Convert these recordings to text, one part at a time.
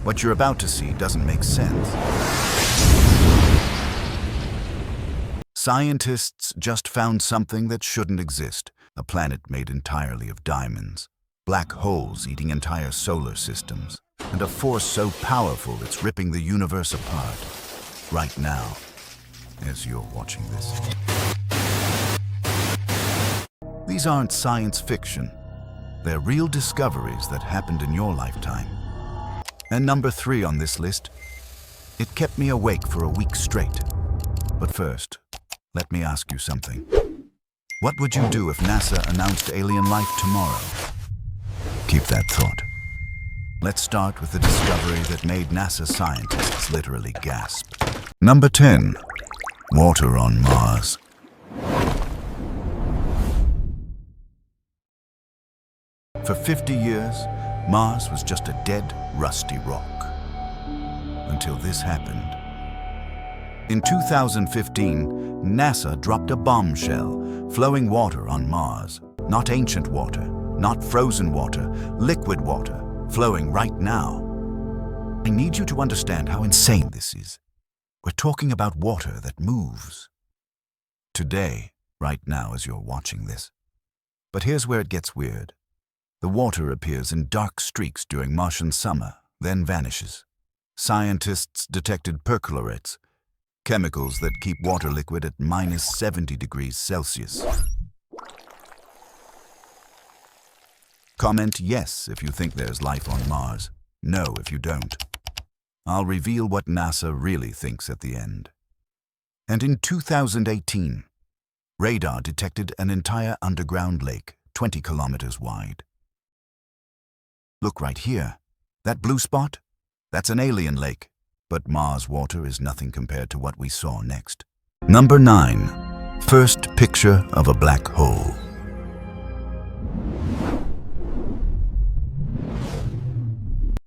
What you're about to see doesn't make sense. Scientists just found something that shouldn't exist, a planet made entirely of diamonds, black holes eating entire solar systems, and a force so powerful it's ripping the universe apart. Right now, as you're watching this. These aren't science fiction. They're real discoveries that happened in your lifetime. And number 3 on this list, it kept me awake for a week straight. But first, let me ask you something. What would you do if NASA announced alien life tomorrow? Keep that thought. Let's start with the discovery that made NASA scientists literally gasp. Number 10. Water on Mars. For 50 years, Mars was just a dead, rusty rock. Until this happened. In 2015, NASA dropped a bombshell, flowing water on Mars. Not ancient water, not frozen water, liquid water, flowing right now. I need you to understand how insane this is. We're talking about water that moves. Today, right now as you're watching this. But here's where it gets weird. The water appears in dark streaks during Martian summer, then vanishes. Scientists detected perchlorates, chemicals that keep water liquid at minus 70 degrees Celsius. Comment yes if you think there's life on Mars. No if you don't. I'll reveal what NASA really thinks at the end. And in 2018, radar detected an entire underground lake, 20 kilometers wide. Look right here. That blue spot? That's an alien lake. But Mars water is nothing compared to what we saw next. Number 9. First picture of a black hole.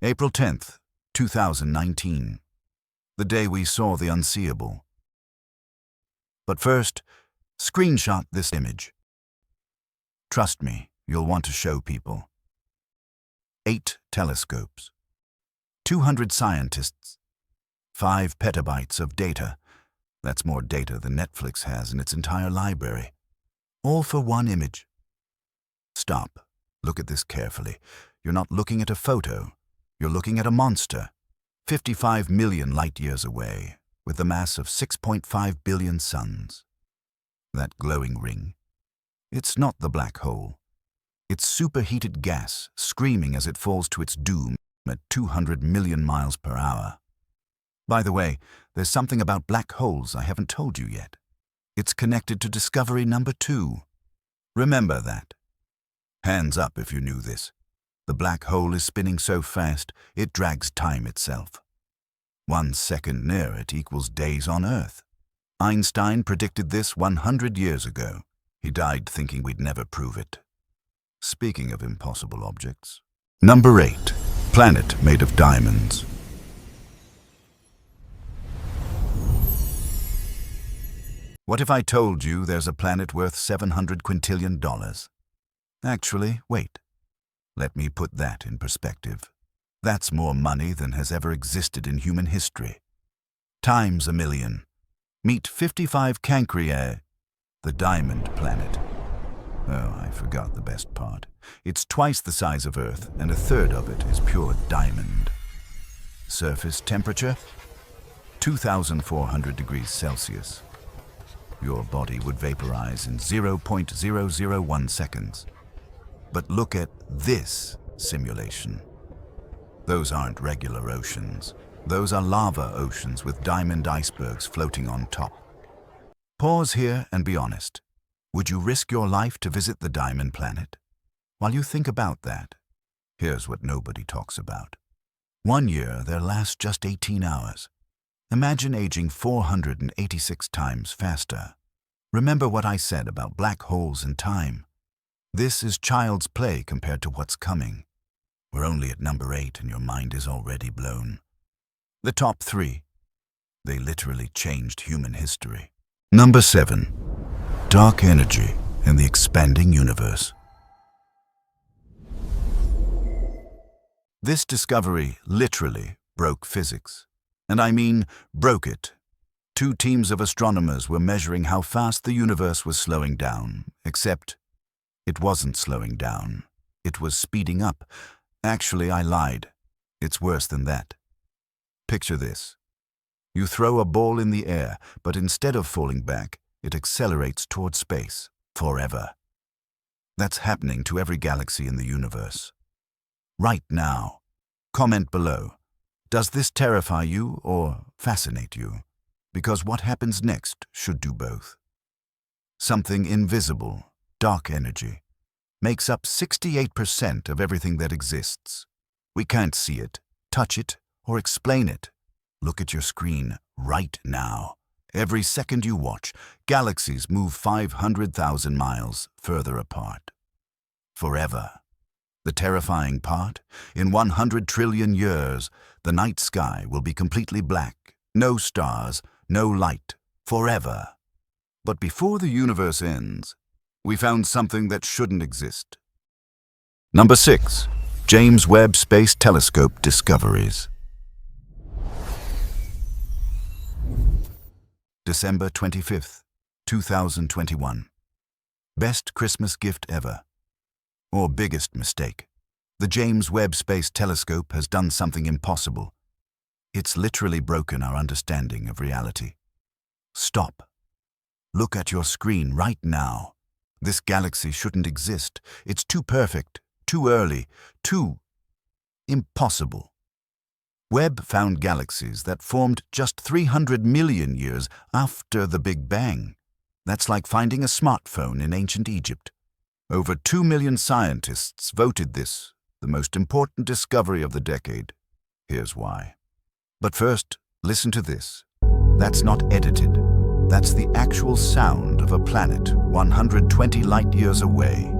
April 10th, 2019. The day we saw the unseeable. But first, screenshot this image. Trust me, you'll want to show people. 8 telescopes. 200 scientists. 5 petabytes of data. That's more data than Netflix has in its entire library. All for one image. Stop. Look at this carefully. You're not looking at a photo. You're looking at a monster. 55 million light-years away, with a mass of 6.5 billion suns. That glowing ring. It's not the black hole. It's superheated gas, screaming as it falls to its doom at 200 million miles per hour. By the way, there's something about black holes I haven't told you yet. It's connected to discovery number 2. Remember that. Hands up if you knew this. The black hole is spinning so fast, it drags time itself. 1 second near it equals days on Earth. Einstein predicted this 100 years ago. He died thinking we'd never prove it. Speaking of impossible objects. Number 8. Planet made of diamonds. What if I told you there's a planet worth $700 quintillion? Actually, wait. Let me put that in perspective. That's more money than has ever existed in human history. Times a million. Meet 55 Cancriae, the diamond planet. Oh, I forgot the best part. It's twice the size of Earth, and 1/3 of it is pure diamond. Surface temperature? 2,400 degrees Celsius. Your body would vaporize in 0.001 seconds. But look at this simulation. Those aren't regular oceans. Those are lava oceans with diamond icebergs floating on top. Pause here and be honest. Would you risk your life to visit the diamond planet? While you think about that, here's what nobody talks about. 1 year there lasts just 18 hours. Imagine aging 486 times faster. Remember what I said about black holes and time. This is child's play compared to what's coming. We're only at number 8 and your mind is already blown. The top 3. They literally changed human history. Number 7. Dark energy in the expanding universe. This discovery literally broke physics. And I mean broke it. Two teams of astronomers were measuring how fast the universe was slowing down, except it wasn't slowing down. It was speeding up. Actually, I lied. It's worse than that. Picture this. You throw a ball in the air, but instead of falling back, it accelerates toward space, forever. That's happening to every galaxy in the universe. Right now. Comment below. Does this terrify you or fascinate you? Because what happens next should do both. Something invisible, dark energy, makes up 68% of everything that exists. We can't see it, touch it, or explain it. Look at your screen right now. Every second you watch, galaxies move 500,000 miles further apart. Forever. The terrifying part? In 100 trillion years, the night sky will be completely black. No stars, no light. Forever. But before the universe ends, we found something that shouldn't exist. Number 6. James Webb Space Telescope discoveries. December 25th, 2021. Best Christmas gift ever. Or biggest mistake. The James Webb Space Telescope has done something impossible. It's literally broken our understanding of reality. Stop. Look at your screen right now. This galaxy shouldn't exist. It's too perfect, too early, too impossible. Webb found galaxies that formed just 300 million years after the Big Bang. That's like finding a smartphone in ancient Egypt. Over 2 million scientists voted this the most important discovery of the decade. Here's why. But first, listen to this. That's not edited. That's the actual sound of a planet 120 light-years away.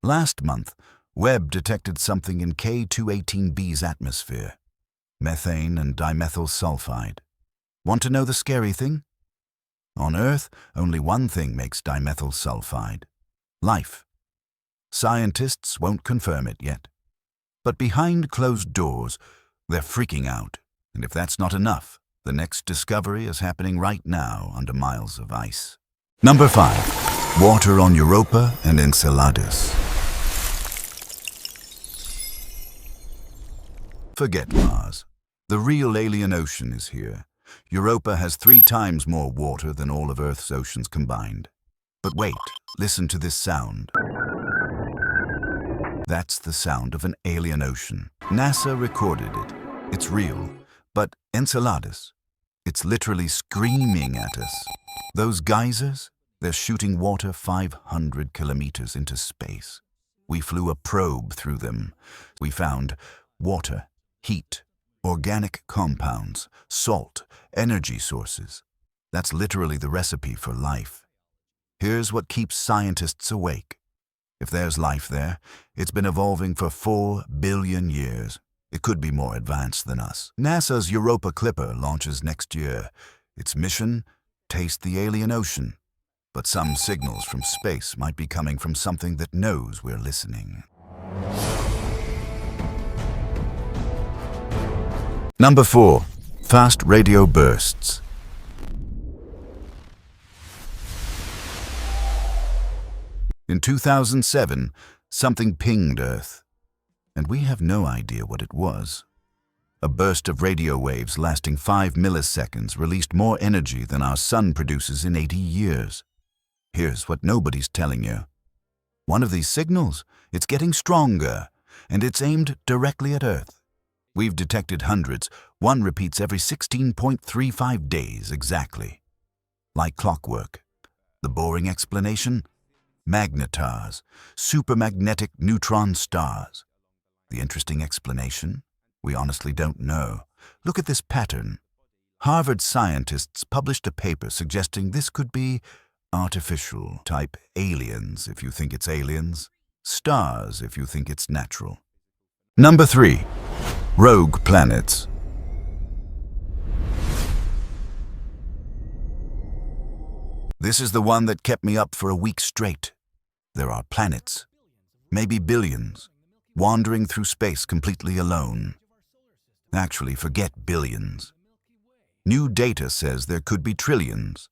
Last month, Webb detected something in K218b's atmosphere. Methane and dimethyl sulfide. Want to know the scary thing? On Earth, only one thing makes dimethyl sulfide. Life. Scientists won't confirm it yet. But behind closed doors, they're freaking out. And if that's not enough, the next discovery is happening right now under miles of ice. Number 5. Water on Europa and Enceladus. Forget Mars. The real alien ocean is here. Europa has 3 times more water than all of Earth's oceans combined. But wait, listen to this sound. That's the sound of an alien ocean. NASA recorded it. It's real. But Enceladus, it's literally screaming at us. Those geysers, they're shooting water 500 kilometers into space. We flew a probe through them. We found water, heat, organic compounds, salt, energy sources. That's literally the recipe for life. Here's what keeps scientists awake. If there's life there, it's been evolving for 4 billion years. It could be more advanced than us. NASA's Europa Clipper launches next year. Its mission? Taste the alien ocean. But some signals from space might be coming from something that knows we're listening. Number 4. Fast radio bursts. In 2007, something pinged Earth, and we have no idea what it was. A burst of radio waves lasting 5 milliseconds released more energy than our sun produces in 80 years. Here's what nobody's telling you. One of these signals, it's getting stronger, and it's aimed directly at Earth. We've detected hundreds. One repeats every 16.35 days exactly. Like clockwork. The boring explanation? Magnetars, supermagnetic neutron stars. The interesting explanation? We honestly don't know. Look at this pattern. Harvard scientists published a paper suggesting this could be artificial. Type aliens if you think it's aliens, stars if you think it's natural. Number 3. Rogue planets. This is the one that kept me up for a week straight. There are planets, maybe billions, wandering through space completely alone. Actually, forget billions. New data says there could be trillions,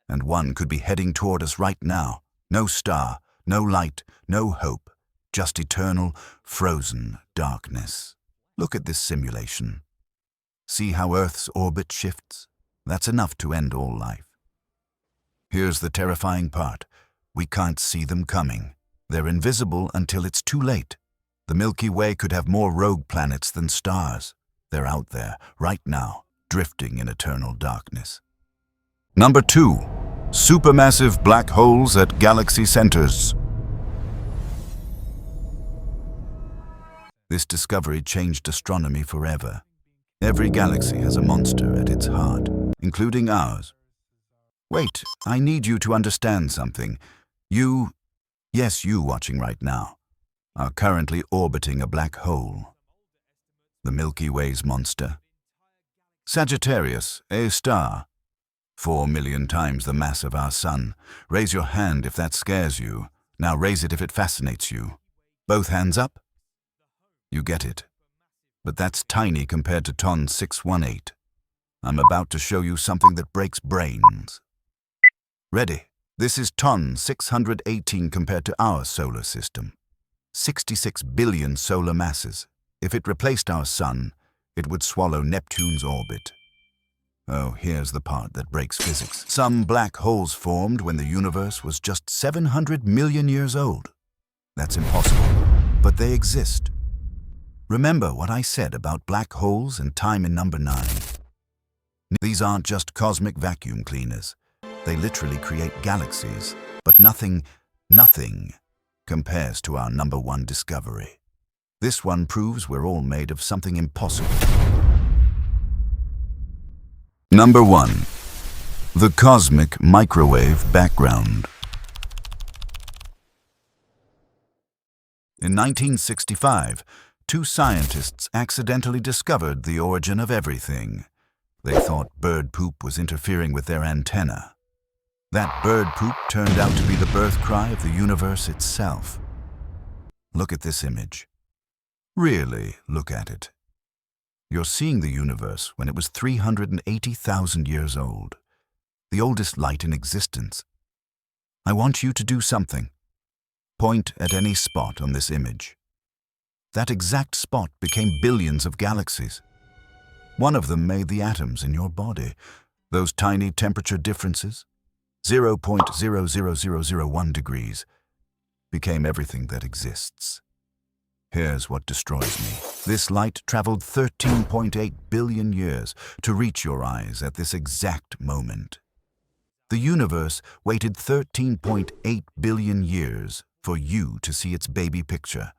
and one could be heading toward us right now. No star, no light, no hope, just eternal, frozen darkness. Look at this simulation. See how Earth's orbit shifts? That's enough to end all life. Here's the terrifying part. We can't see them coming. They're invisible until it's too late. The Milky Way could have more rogue planets than stars. They're out there, right now, drifting in eternal darkness. Number 2. Supermassive black holes at galaxy centers. This discovery changed astronomy forever. Every galaxy has a monster at its heart, including ours. Wait, I need you to understand something. Yes, you watching right now, are currently orbiting a black hole. The Milky Way's monster. Sagittarius, a star, 4 million times the mass of our sun. Raise your hand if that scares you. Now raise it if it fascinates you. Both hands up? You get it. But that's tiny compared to Ton 618. I'm about to show you something that breaks brains. Ready? This is Ton 618 compared to our solar system. 66 billion solar masses. If it replaced our sun, it would swallow Neptune's orbit. Oh, here's the part that breaks physics. Some black holes formed when the universe was just 700 million years old. That's impossible, but they exist. Remember what I said about black holes and time in number 9. These aren't just cosmic vacuum cleaners. They literally create galaxies, but nothing compares to our number 1 discovery. This one proves we're all made of something impossible. Number 1. The cosmic microwave background. In 1965, 2 scientists accidentally discovered the origin of everything. They thought bird poop was interfering with their antenna. That bird poop turned out to be the birth cry of the universe itself. Look at this image. Really look at it. You're seeing the universe when it was 380,000 years old, the oldest light in existence. I want you to do something. Point at any spot on this image. That exact spot became billions of galaxies. One of them made the atoms in your body. Those tiny temperature differences, 0.00001 degrees, became everything that exists. Here's what destroys me. This light traveled 13.8 billion years to reach your eyes at this exact moment. The universe waited 13.8 billion years for you to see its baby picture.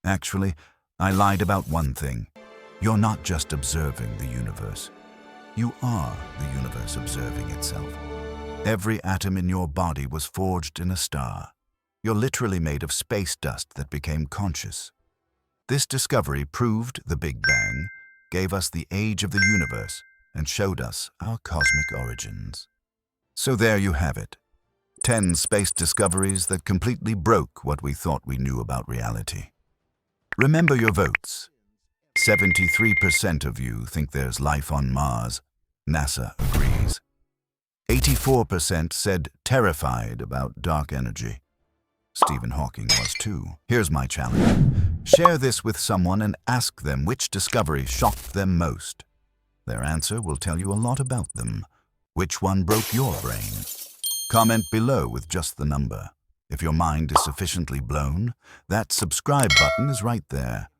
Actually, I lied about one thing. You're not just observing the universe. You are the universe observing itself. Every atom in your body was forged in a star. You're literally made of space dust that became conscious. This discovery proved the Big Bang, gave us the age of the universe, and showed us our cosmic origins. So there you have it. 10 space discoveries that completely broke what we thought we knew about reality. Remember your votes. 73% of you think there's life on Mars. NASA agrees. 84% said terrified about dark energy. Stephen Hawking was too. Here's my challenge. Share this with someone and ask them which discovery shocked them most. Their answer will tell you a lot about them. Which one broke your brain? Comment below with just the number. If your mind is sufficiently blown, that subscribe button is right there.